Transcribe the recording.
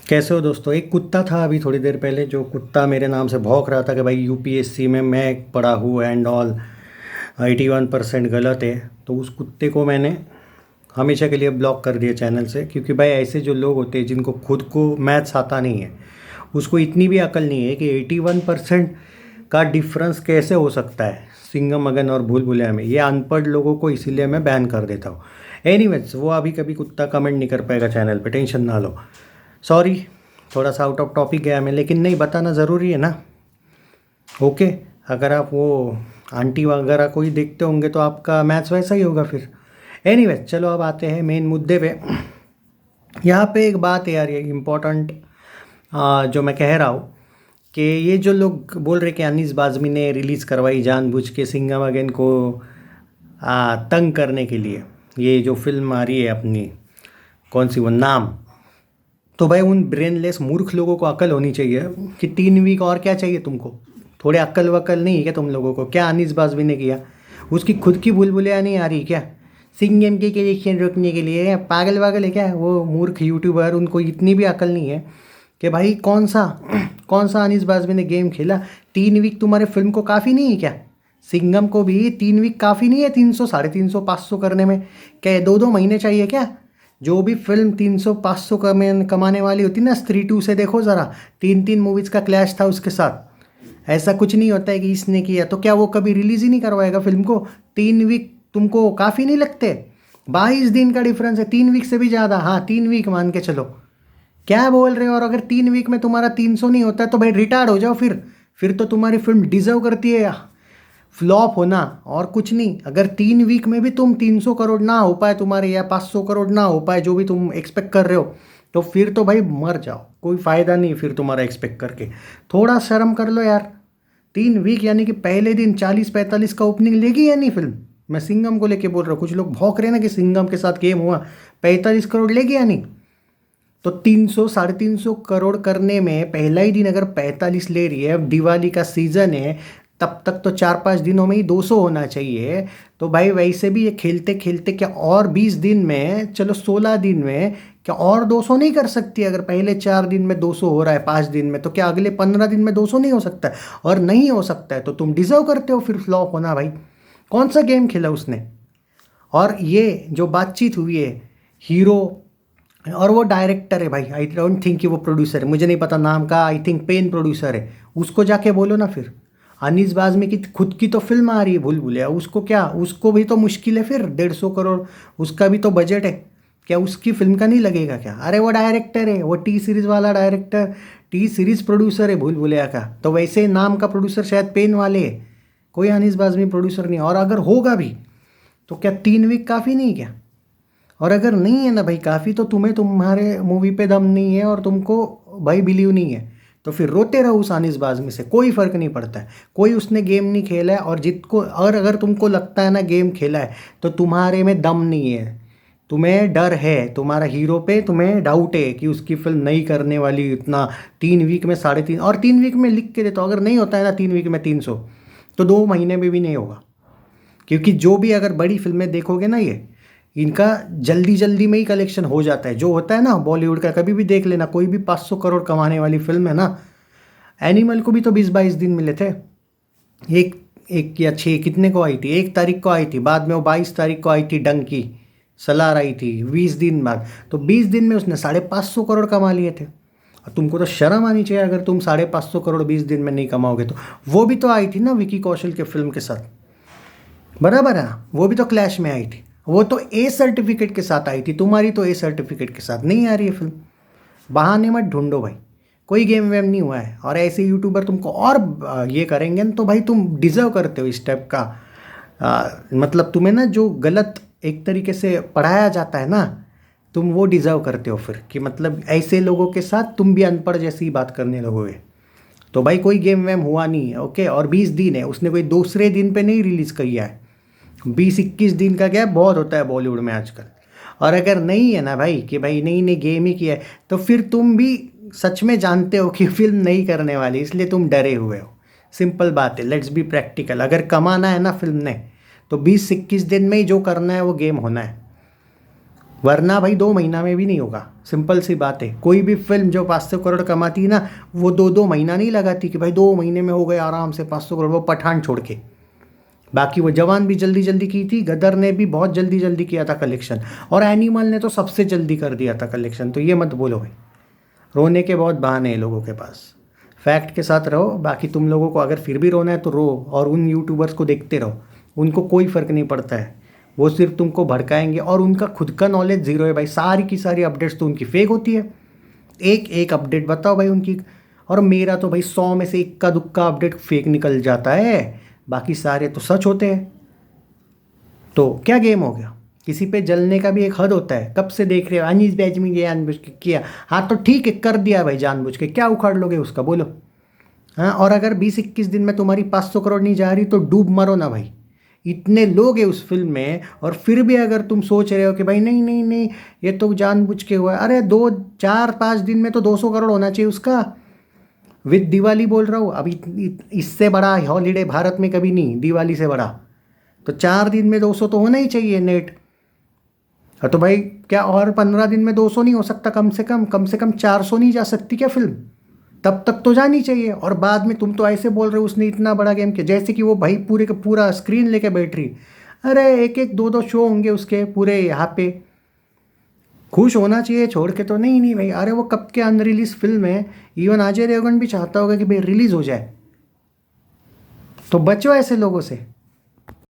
कैसे हो दोस्तों। एक कुत्ता था अभी थोड़ी देर पहले, जो कुत्ता मेरे नाम से भौंक रहा था कि भाई यूपीएससी में मैं पढ़ा हूँ एंड ऑल 81% गलत है। तो उस कुत्ते को मैंने हमेशा के लिए ब्लॉक कर दिया चैनल से, क्योंकि भाई ऐसे जो लोग होते हैं जिनको खुद को मैथ्स आता नहीं है, उसको इतनी भी अकल नहीं है कि 81% का डिफरेंस कैसे हो सकता है सिंगम अगन और भूल भुलैया में। ये अनपढ़ लोगों को इसीलिए मैं बैन कर देता हूँ। एनीवेज, वो अभी कभी कुत्ता कमेंट नहीं कर पाएगा चैनल पे, टेंशन ना लो। सॉरी, थोड़ा सा आउट ऑफ टॉपिक गया मैं, लेकिन नहीं, बताना ज़रूरी है ना। ओके। अगर आप वो आंटी वगैरह को ही देखते होंगे तो आपका मैथ्स वैसा ही होगा फिर। एनीवेज, चलो अब आते हैं मेन मुद्दे पे। यहाँ पे एक बात है यार, ये इम्पोर्टेंट जो मैं कह रहा हूँ कि ये जो लोग बोल रहे कि अनीस बाज़मी ने रिलीज़ करवाई जानबूझ के सिंघम अगेन को तंग करने के लिए, ये जो फिल्म आ रही है अपनी, कौन सी वो नाम। तो भाई उन ब्रेनलेस मूर्ख लोगों को अकल होनी चाहिए कि 3 वीक और क्या चाहिए तुमको। थोड़े अक्ल वक्ल नहीं है क्या तुम लोगों को? क्या अनीस बाज़मी ने किया? उसकी खुद की भूलभुलैया नहीं आ रही क्या सिंघम के कलेक्शन रोकने के लिए? पागल वागल है क्या वो मूर्ख यूट्यूबर? उनको इतनी भी अकल नहीं है कि भाई कौन सा अनीस बाज़मी ने गेम खेला। 3 वीक तुम्हारे फिल्म को काफ़ी नहीं है क्या? सिंघम को भी 3 वीक काफ़ी नहीं है 300 350 500 करने में? क्या 2-2 महीने चाहिए क्या? जो भी फिल्म 300-500 कमाने वाली होती ना, स्त्री 2 से देखो ज़रा, 3-3 मूवीज़ का क्लैश था उसके साथ। ऐसा कुछ नहीं होता है कि इसने किया तो क्या वो कभी रिलीज़ ही नहीं करवाएगा फिल्म को? 3 वीक तुमको काफ़ी नहीं लगते? 22 दिन का डिफरेंस है, 3 वीक से भी ज़्यादा। हाँ, 3 वीक मान के चलो। क्या बोल रहे हो? और अगर 3 वीक में तुम्हारा 300 नहीं होता है तो भाई रिटायर्ड हो जाओ फिर तो तुम्हारी फिल्म डिजर्व करती है फ्लॉप होना, और कुछ नहीं। अगर 3 वीक में भी तुम 300 करोड़ ना हो पाए तुम्हारे, या 500 करोड़ ना हो पाए जो भी तुम एक्सपेक्ट कर रहे हो, तो फिर तो भाई मर जाओ, कोई फ़ायदा नहीं फिर तुम्हारा एक्सपेक्ट करके। थोड़ा शर्म कर लो यार। 3 वीक यानी कि पहले दिन 40-45 का ओपनिंग लेगी या नहीं फिल्म? मैं सिंघम को लेके बोल रहा हूँ। कुछ लोग भौंक रहे हैं ना कि सिंघम के साथ गेम हुआ, 45 करोड़ लेगी या नहीं? तो 300-350 करोड़ करने में पहला ही दिन अगर 45 ले रही है, अब दिवाली का सीज़न है, तब तक तो 4-5 दिनों में ही 200 होना चाहिए। तो भाई वैसे भी ये खेलते खेलते क्या और 20 दिन में, चलो 16 दिन में, क्या और 200 नहीं कर सकती? अगर पहले 4 दिन में 200 हो रहा है 5 दिन में, तो क्या अगले 15 दिन में 200 नहीं हो सकता है? और नहीं हो सकता है तो तुम डिजर्व करते हो फिर फ्लॉप होना भाई। कौन सा गेम खेला उसने? और ये जो बातचीत हुई है, हीरो और वो डायरेक्टर है भाई, आई डोंट थिंक कि वो प्रोड्यूसर है, मुझे नहीं पता नाम का, आई थिंक पेन प्रोड्यूसर है। उसको जाके बोलो ना फिर। अनीस बाज़मी की खुद की तो फिल्म आ रही है भूल भुलैया, उसको क्या, उसको भी तो मुश्किल है फिर 150 करोड़, उसका भी तो बजट है। क्या उसकी फिल्म का नहीं लगेगा क्या? अरे वो डायरेक्टर है, वो टी सीरीज़ वाला डायरेक्टर, टी सीरीज़ प्रोड्यूसर है भूल भुलैया का। तो वैसे नाम का प्रोड्यूसर शायद पेन वाले है, कोई अनीस बाज़मी प्रोड्यूसर नहीं। और अगर होगा भी तो क्या 3 वीक काफ़ी नहीं क्या? और अगर नहीं है ना भाई काफ़ी, तो तुम्हें तुम्हारे मूवी पे दम नहीं है और तुमको भाई बिलीव नहीं है, तो फिर रोते रहो उस आनिस बाज़मी से, कोई फ़र्क नहीं पड़ता है। कोई उसने गेम नहीं खेला है, और जितको, और अगर तुमको लगता है ना गेम खेला है, तो तुम्हारे में दम नहीं है, तुम्हें डर है तुम्हारा हीरो पे, तुम्हें डाउट है कि उसकी फिल्म नहीं करने वाली इतना। 3 वीक में 3.5, और 3 वीक में लिख के देता हूँ, अगर नहीं होता है ना 3 वीक में 300, तो 2 महीने में भी नहीं होगा। क्योंकि जो भी अगर बड़ी फिल्में देखोगे ना, ये इनका जल्दी जल्दी में ही कलेक्शन हो जाता है। जो होता है ना बॉलीवुड का, कभी भी देख लेना, कोई भी 500 करोड़ कमाने वाली फिल्म है ना, एनिमल को भी तो 20-22 दिन मिले थे। एक एक या 6 कितने को आई थी, 1 तारीख को आई थी, बाद में वो 22 तारीख को आई थी डंकी, सलार आई थी 20 दिन बाद। तो 20 दिन में उसने 550 करोड़ कमा लिए थे। और तुमको तो शर्म आनी चाहिए अगर तुम 550 करोड़ 20 दिन में नहीं कमाओगे तो। वो भी तो आई थी ना विकी कौशल के फिल्म के साथ, बराबर है ना? वो भी तो क्लैश में आई थी, वो तो ए सर्टिफिकेट के साथ आई थी, तुम्हारी तो ए सर्टिफिकेट के साथ नहीं आ रही है फिल्म। बहाने मत ढूंढो भाई, कोई गेम वेम नहीं हुआ है। और ऐसे यूट्यूबर तुमको और ये करेंगे ना, तो भाई तुम डिजर्व करते हो इस टाइप का। मतलब तुम्हें ना जो गलत एक तरीके से पढ़ाया जाता है ना, तुम वो डिजर्व करते हो फिर, कि मतलब ऐसे लोगों के साथ तुम भी अनपढ़ जैसी बात करने लगोगे। तो भाई कोई गेम वेम हुआ नहीं है, ओके। और 20 दिन है, उसने कोई दूसरे दिन पे नहीं रिलीज़ किया है। 20-21 दिन का गैप बहुत होता है बॉलीवुड में आजकल। और अगर नहीं है ना भाई कि भाई नहीं नहीं गेम ही किया है, तो फिर तुम भी सच में जानते हो कि फिल्म नहीं करने वाली, इसलिए तुम डरे हुए हो। सिंपल बात है, लेट्स बी प्रैक्टिकल। अगर कमाना है ना फिल्म ने, तो 20-21 दिन में ही जो करना है वो गेम होना है। वरना भाई 2 महीना में भी नहीं होगा। सिंपल सी बात है, कोई भी फिल्म जो 500 करोड़ कमाती है ना, वो 2-2 महीना नहीं लगाती कि भाई 2 महीने में हो गए आराम से 500 करोड़, वो पठान छोड़ के। बाकी वो जवान भी जल्दी जल्दी की थी, गदर ने भी बहुत जल्दी जल्दी किया था कलेक्शन, और एनिमल ने तो सबसे जल्दी कर दिया था कलेक्शन। तो ये मत बोलो भाई, रोने के बहुत बहाने हैं लोगों के पास। फैक्ट के साथ रहो। बाकी तुम लोगों को अगर फिर भी रोना है तो रो, और उन यूट्यूबर्स को देखते रहो, उनको कोई फ़र्क नहीं पड़ता है, वो सिर्फ तुमको भड़काएंगे, और उनका खुद का नॉलेज ज़ीरो है भाई। सारी की सारी अपडेट्स तो उनकी फेक होती है। एक एक अपडेट बताओ भाई उनकी, और मेरा तो भाई 100 में से इक्का दुक्का अपडेट फेक निकल जाता है, बाकी सारे तो सच होते हैं। तो क्या गेम हो गया? किसी पे जलने का भी एक हद होता है। कब से देख रहे हो अनीस बैच में ये जानबूझ के किया, हाँ तो ठीक है कर दिया भाई जानबूझ के, क्या उखाड़ लोगे उसका बोलो? हाँ, और अगर 20-21 दिन में तुम्हारी 500 करोड़ नहीं जा रही तो डूब मरो ना भाई। इतने लोग हैं उस फिल्म में, और फिर भी अगर तुम सोच रहे हो कि भाई नहीं नहीं नहीं ये तो जानबूझ के हुआ है, अरे 2-4-5 दिन में तो 200 करोड़ होना चाहिए उसका। विद दिवाली बोल रहा हूँ, अभी इससे बड़ा हॉलीडे भारत में कभी नहीं, दिवाली से बड़ा। तो 4 दिन में 200 तो होना ही चाहिए नेट। हाँ तो भाई क्या और 15 दिन में 200 नहीं हो सकता? कम से कम 400 नहीं जा सकती क्या फिल्म? तब तक तो जानी चाहिए। और बाद में तुम तो ऐसे बोल रहे हो उसने इतना बड़ा गेम किया, जैसे कि वो भाई पूरे का पूरा स्क्रीन लेके बैठ रही। अरे एक एक 2-2 शो होंगे उसके पूरे यहाँ पे। खुश होना चाहिए छोड़ के तो नहीं नहीं भाई। अरे वो कब के अनरिलीज फिल्म है, इवन अजय देवगन भी चाहता होगा कि भाई रिलीज़ हो जाए। तो बचो ऐसे लोगों से।